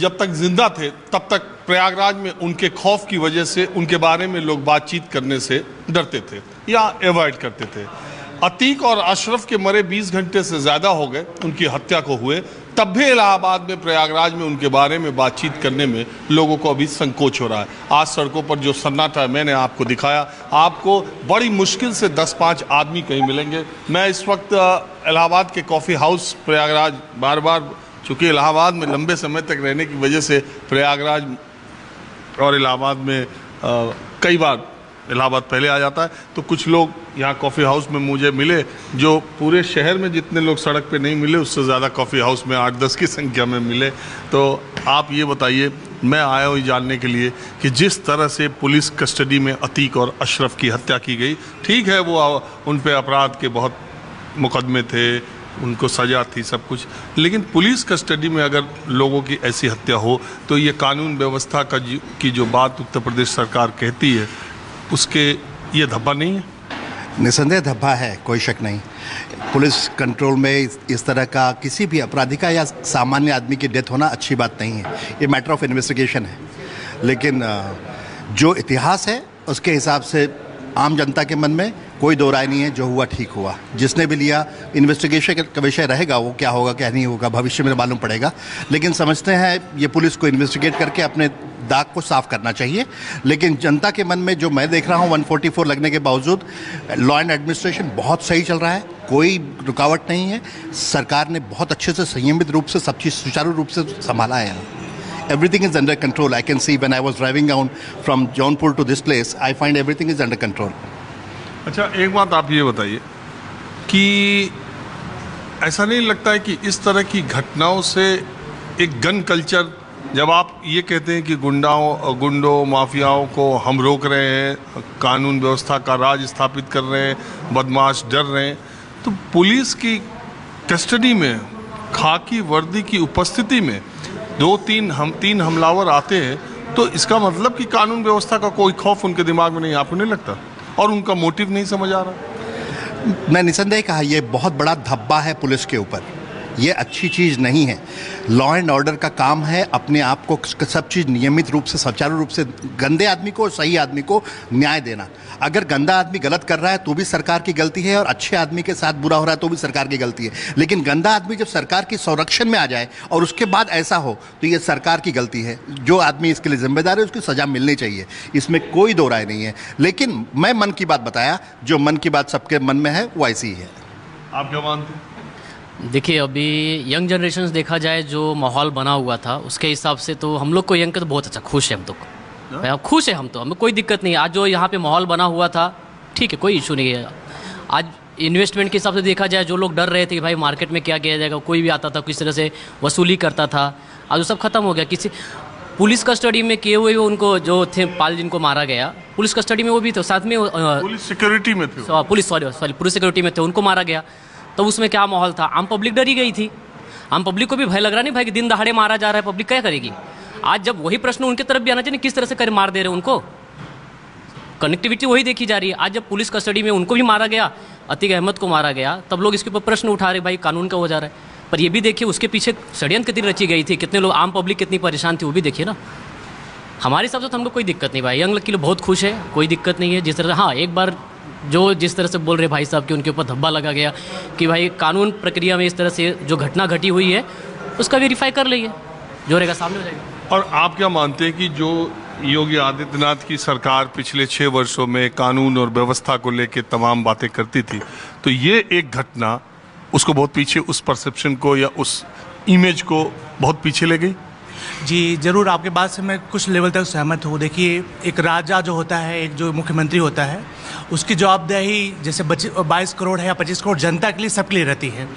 जब तक जिंदा थे तब तक प्रयागराज में उनके खौफ की वजह से उनके बारे में लोग बातचीत करने से डरते थे या अवॉइड करते थे। अतीक और अशरफ के मरे 20 घंटे से ज़्यादा हो गए उनकी हत्या को हुए, तब भी इलाहाबाद में प्रयागराज में उनके बारे में बातचीत करने में लोगों को अभी संकोच हो रहा है। आज सड़कों पर जो सन्नाटा मैंने आपको दिखाया, आपको बड़ी मुश्किल से 10-5 आदमी कहीं मिलेंगे। मैं इस वक्त इलाहाबाद के कॉफ़ी हाउस प्रयागराज, बार बार चूँकि इलाहाबाद में लंबे समय तक रहने की वजह से प्रयागराज और इलाहाबाद में कई बार इलाहाबाद पहले आ जाता है, तो कुछ लोग यहाँ कॉफ़ी हाउस में मुझे मिले जो पूरे शहर में जितने लोग सड़क पे नहीं मिले उससे ज़्यादा कॉफ़ी हाउस में 8-10 की संख्या में मिले। तो आप ये बताइए, मैं आया हूँ जानने के लिए कि जिस तरह से पुलिस कस्टडी में अतीक और अशरफ की हत्या की गई, ठीक है वो उन पे अपराध के बहुत मुकदमे थे, उनको सज़ा थी, सब कुछ, लेकिन पुलिस कस्टडी में अगर लोगों की ऐसी हत्या हो तो ये कानून व्यवस्था की जो बात उत्तर प्रदेश सरकार कहती है उसके ये धब्बा नहीं है? निसंदेह धब्बा है, कोई शक नहीं। पुलिस कंट्रोल में इस तरह का किसी भी अपराधी का या सामान्य आदमी की डेथ होना अच्छी बात नहीं है, ये मैटर ऑफ इन्वेस्टिगेशन है। लेकिन जो इतिहास है उसके हिसाब से आम जनता के मन में कोई दो राय नहीं है, जो हुआ ठीक हुआ। जिसने भी लिया, इन्वेस्टिगेशन का विषय रहेगा, वो क्या होगा क्या नहीं होगा भविष्य में मालूम पड़ेगा, लेकिन समझते हैं ये पुलिस को इन्वेस्टिगेट करके अपने दाग को साफ करना चाहिए। लेकिन जनता के मन में जो मैं देख रहा हूँ 144 लगने के बावजूद लॉ एंड एडमिनिस्ट्रेशन बहुत सही चल रहा है, कोई रुकावट नहीं है। सरकार ने बहुत अच्छे से संयमित रूप से सब चीज़ सुचारू रूप से संभाला है। Everything is under control. I can see when I was driving down from Jaunpur to this place, I find everything is under control. अच्छा, एक बात आप ये बताइए कि ऐसा नहीं लगता है कि इस तरह की घटनाओं से एक गन कल्चर, जब आप ये कहते हैं कि गुंडों माफियाओं को हम रोक रहे हैं, कानून व्यवस्था का राज स्थापित कर रहे हैं, बदमाश डर रहे हैं, तो पुलिस की कस्टडी में खाकी वर्दी की उपस्थिति में 2-3 हमलावर आते हैं, तो इसका मतलब कि कानून व्यवस्था का कोई खौफ उनके दिमाग में नहीं, आपको नहीं लगता? और उनका मोटिव नहीं समझ आ रहा? मैं निसंदेह कहा ये बहुत बड़ा धब्बा है पुलिस के ऊपर, ये अच्छी चीज़ नहीं है। लॉ एंड ऑर्डर का काम है अपने आप को सब चीज़ नियमित रूप से सुचारू रूप से गंदे आदमी को और सही आदमी को न्याय देना। अगर गंदा आदमी गलत कर रहा है तो भी सरकार की गलती है, और अच्छे आदमी के साथ बुरा हो रहा है तो भी सरकार की गलती है। लेकिन गंदा आदमी जब सरकार की संरक्षण में आ जाए और उसके बाद ऐसा हो तो ये सरकार की गलती है। जो आदमी इसके लिए जिम्मेदार है उसकी सज़ा मिलनी चाहिए, इसमें कोई दो राय नहीं है। लेकिन मैं मन की बात बताया, जो मन की बात सबके मन में है वो ऐसी ही है। आप क्या मानते हैं? देखिए, अभी यंग जनरेशन देखा जाए जो माहौल बना हुआ था उसके हिसाब से तो हम लोग को यंग का तो बहुत अच्छा खुश है, हम तो भाई खुश है, हम तो, हमें कोई दिक्कत नहीं है। आज जो यहाँ पे माहौल बना हुआ था ठीक है, कोई इशू नहीं है। आज इन्वेस्टमेंट के हिसाब से देखा जाए, जो लोग डर रहे थे कि भाई मार्केट में क्या किया जाएगा, कोई भी आता था किस तरह से वसूली करता था, आज वो सब खत्म हो गया। किसी पुलिस कस्टडी में किए हुए उनको जो थे पाल जिनको मारा गया, पुलिस कस्टडी में वो भी थे, साथ में पुलिस सिक्योरिटी में थे, पुलिस सिक्योरिटी में थे, उनको मारा गया। तो उसमें क्या माहौल था, आम पब्लिक डरी गई थी। आम पब्लिक को भी भय लग रहा नहीं भाई कि दिन दहाड़े मारा जा रहा है, पब्लिक क्या करेगी। आज जब वही प्रश्न उनके तरफ भी आना चाहिए, किस तरह से कर मार दे रहे हैं उनको, कनेक्टिविटी वही देखी जा रही है। आज जब पुलिस कस्टडी में उनको भी मारा गया, अतीक अहमद को मारा गया, तब लोग इसके ऊपर प्रश्न उठा रहे भाई कानून का हो जा रहा है। पर ये भी देखिए उसके पीछे षड्यंत्र कितनी रची गई थी, कितने लोग आम पब्लिक कितनी परेशान थी, वो भी देखिए ना। हमारे हिसाब से तो हमको कोई दिक्कत नहीं भाई, यंग के लिए बहुत खुश है, कोई दिक्कत नहीं है। जिस तरह हाँ, एक बार जिस तरह से बोल रहे भाई साहब कि उनके ऊपर धब्बा लगा गया कि भाई कानून प्रक्रिया में इस तरह से जो घटना घटी हुई है उसका वेरीफाई कर लीजिए, जो रहेगा सामने हो जाएगा। और आप क्या मानते हैं कि जो योगी आदित्यनाथ की सरकार पिछले 6 वर्षों में कानून और व्यवस्था को लेकर तमाम बातें करती थी, तो ये एक घटना उसको बहुत पीछे, उस परसेप्शन को या उस इमेज को बहुत पीछे ले गई? जी ज़रूर, आपके बात से मैं कुछ लेवल तक सहमत हूँ। देखिए, एक राजा जो होता है, एक जो मुख्यमंत्री होता है, उसकी जवाबदेही जैसे 22 करोड़ है या 25 करोड़ जनता के लिए, सबके लिए रहती है।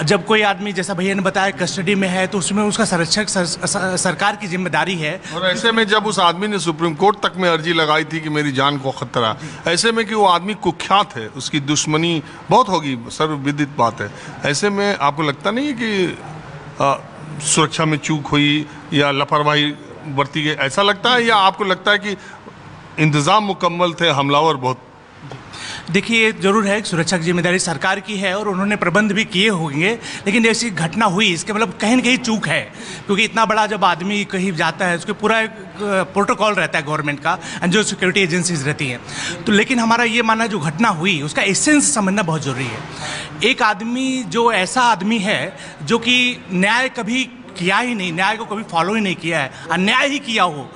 जब कोई आदमी, जैसा भैया ने बताया, कस्टडी में है तो उसमें उसका संरक्षक सरकार की जिम्मेदारी है। और ऐसे में जब उस आदमी ने सुप्रीम कोर्ट तक में अर्जी लगाई थी कि मेरी जान को खतरा, ऐसे में कि वो आदमी कुख्यात है, उसकी दुश्मनी बहुत होगी, सर्वविदित बात है, ऐसे में आपको लगता नहीं है कि सुरक्षा में चूक हुई या लापरवाही बरती गई, ऐसा लगता है? या आपको लगता है कि इंतज़ाम मुकम्मल थे, हमलावर बहुत? देखिए, जरूर है सुरक्षा की जिम्मेदारी सरकार की है और उन्होंने प्रबंध भी किए होंगे, लेकिन जैसी घटना हुई इसके मतलब कहीं न कहीं चूक है, क्योंकि इतना बड़ा जब आदमी कहीं जाता है उसके पूरा एक प्रोटोकॉल रहता है गवर्नमेंट का एंड जो सिक्योरिटी एजेंसीज रहती हैं। तो लेकिन हमारा ये मानना है जो घटना हुई उसका एसेंस समझना बहुत ज़रूरी है। एक आदमी जो ऐसा आदमी है जो कि न्याय कभी किया ही नहीं, न्याय को कभी फॉलो ही नहीं किया है, अन्याय ही किया हो,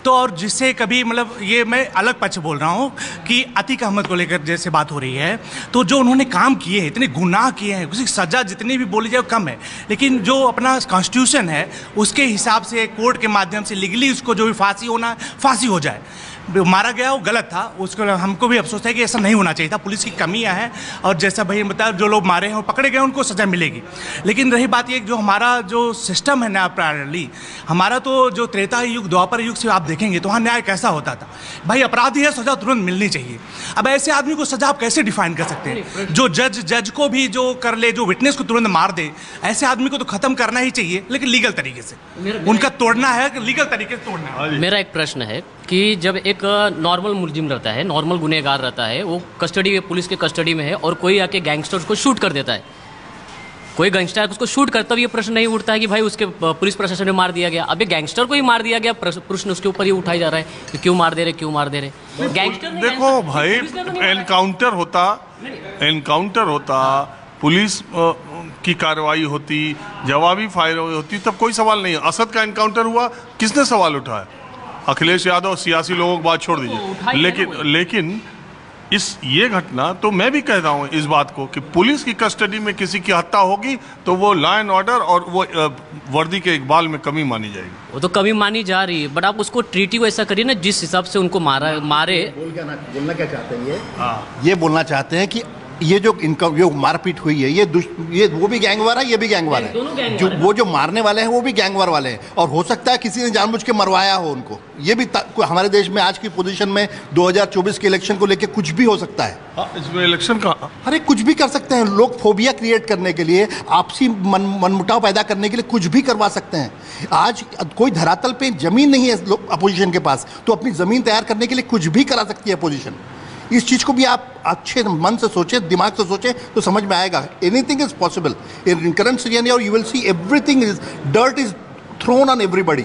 तो और जिससे कभी मतलब ये मैं अलग पक्ष बोल रहा हूँ कि अतीक अहमद को लेकर जैसे बात हो रही है, तो जो उन्होंने काम किए हैं, इतने गुनाह किए हैं, उसकी सज़ा जितनी भी बोली जाए कम है, लेकिन जो अपना कॉन्स्टिट्यूशन है उसके हिसाब से कोर्ट के माध्यम से लीगली उसको जो भी फांसी होना है फांसी हो जाए। मारा गया वो गलत था, उसको हमको भी अफसोस है कि ऐसा नहीं होना चाहिए था, पुलिस की कमियां हैं और जैसा भाई बताया जो लोग मारे हैं वो पकड़े गए उनको सज़ा मिलेगी। लेकिन रही बात ये जो हमारा जो सिस्टम है न्याय प्रणाली, हमारा तो जो त्रेता युग द्वापर युग से आप देखेंगे तो वहाँ न्याय कैसा होता था, भाई अपराधी है सज़ा तुरंत मिलनी चाहिए। अब ऐसे आदमी को सज़ा आप कैसे डिफाइन कर सकते हैं? जो जज को भी जो कर ले, जो विटनेस को तुरंत मार दे, ऐसे आदमी को तो ख़त्म करना ही चाहिए, लेकिन लीगल तरीके से उनका तोड़ना है, लीगल तरीके से तोड़ना है। मेरा एक प्रश्न है कि जब एक नॉर्मल मुलजिम रहता है, नॉर्मल गुनहगार रहता है, वो कस्टडी पुलिस के कस्टडी में है और कोई आके गैंगस्टर्स को शूट कर देता है, कोई गैंगस्टर उसको शूट करता, ये प्रश्न नहीं उठता है कि भाई उसके पुलिस प्रशासन ने मार दिया गया। अब ये गैंगस्टर को ही मार दिया गया, प्रश्न उसके ऊपर ही उठाया जा रहा है कि क्यों मार दे रहे, क्यों मार दे रहे। गैंगस्टर देखो भाई, एनकाउंटर होता, पुलिस की कार्रवाई होती, जवाबी फायर होती, तब कोई सवाल नहीं है। असद का एनकाउंटर हुआ, किसने सवाल उठाया? अखिलेश यादव, सियासी लोगों की बात छोड़ दीजिए। लेकिन ये घटना तो मैं भी कह रहा हूँ इस बात को कि पुलिस की कस्टडी में किसी की हत्या होगी तो वो लॉ एंड ऑर्डर और वो वर्दी के इकबाल में कमी मानी जाएगी। वो तो कमी मानी जा रही है, बट आप उसको ट्रीटी को ऐसा करिए ना जिस हिसाब से उनको मारे। बोलना क्या चाहते हैं ये बोलना चाहते हैं कि ये जो मारपीट हुई है ये वो भी गैंगवार है, ये भी गैंगवार है। जो मारने वाले हैं वो भी गैंगवार वाले हैं, और हो सकता है किसी ने जानबूझ के मरवाया हो उनको। ये भी हमारे देश में आज की पोजीशन में 2024 के इलेक्शन को लेके कुछ भी हो सकता है। इसमें इलेक्शन का अरे कुछ भी कर सकते हैं लोग, फोबिया क्रिएट करने के लिए, आपसी मनमुटाव पैदा करने के लिए कुछ भी करवा सकते हैं। आज कोई धरातल पे जमीन नहीं है अपोजिशन के पास, तो अपनी जमीन तैयार करने के लिए कुछ भी करा सकती है अपोजिशन। इस चीज़ को भी आप अच्छे मन से सोचें, दिमाग से सोचें तो समझ में आएगा। Anything is possible in current scenario. You will see everything is, dirt is thrown on everybody.